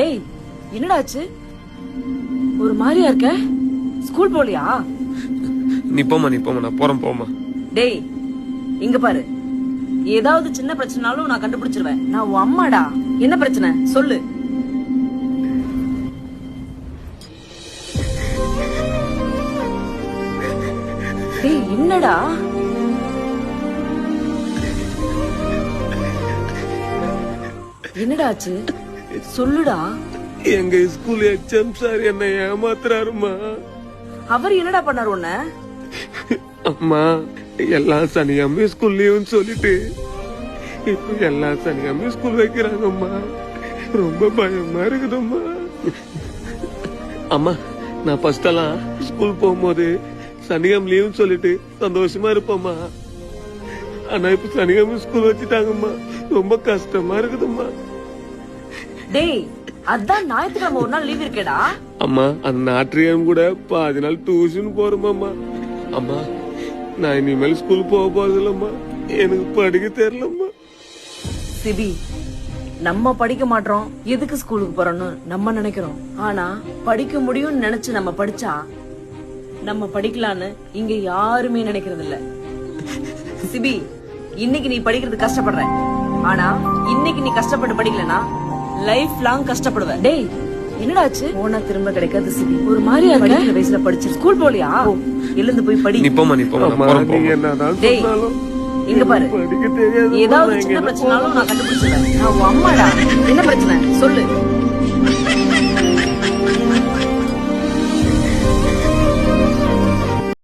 டேய் என்னடாச்சு? ஒரு மாதிரியா இருக்க? ஸ்கூல் போலியா? நீ போமா நான் போறேன் போமா. டேய் இங்க பாரு, ஏதாவது சின்ன பிரச்சனைனாலும் நான் கண்டுபிடிச்சிருவேன். நான் உன் அம்மாடா. என்ன பிரச்சனை சொல்லு. டேய் என்னடா? என்னடாச்சு சொல்லுடா. எங்க ஸ்கூல் எக்ஸாம் சார் என்ன ஏமாத்துறாருமா. அவர் என்னடா பண்ணாரு உன்ன? அம்மா எல்லா சனியாமே ஸ்கூல் லீவுன்னு சொல்லிட்டு இப்ப எல்லா சனியாமே ஸ்கூல் வைக்கிறாங்கம்மா. ரொம்ப பயமா இருக்குதும்மா. அம்மா நான் ஃபர்ஸ்ட் எல்லாம் ஸ்கூல் போகும்போது சனிகம் லீவுன்னு சொல்லிட்டு சந்தோஷமா இருப்போம்மா. ஆனா இப்ப சனிகம் ஸ்கூல் வச்சுட்டாங்கம்மா. ரொம்ப கஷ்டமா இருக்குதும்மா. டேய் அதான் ஞாயிற்றுக்கிழமை ஒரு நாள் லீவ் இருக்கேடா. அம்மா அந்த ஞாயிற்றுக்கிழமை கூட பாதி நாள் டியூஷன் போறோமாம்மா. அம்மா நான் இனிமேல் ஸ்கூல் போக போறதில்லம்மா. எனக்கு படிக்க தெரியலம்மா. சிபி, நம்ம படிக்க மாட்டோம், எதுக்கு ஸ்கூலுக்கு போறோம்னு நம்ம நினைக்கிறோம். ஆனா படிக்க முடியும்னு நினைச்சு நம்ம படிச்சா நம்ம படிக்கலான்னு இங்க யாருமே நினைக்கிறது இல்ல. சிபி, இன்னைக்கு நீ படிக்கிறது கஷ்டப்படுற, ஆனா இன்னைக்கு நீ கஷ்டப்பட்டு படிக்கலனா லைஃப் லாங் கஷ்டப்படுவ. டேய் என்னடாச்சு? போனா திரும்ப கிடைக்காது சிபி. ஒரு மாதிரியா படிக்கிற வயசுல படிச்சு ஸ்கூல் போலியா? எழுந்து போய் படி. நீ போமா டேய் இங்க பாரு, ஏதாவது சின்ன பிரச்சனைனாலும் நான் கண்டுபிடிச்சிருவேன். நான் உன் அம்மாடா. என்ன பிரச்சனை சொல்லு.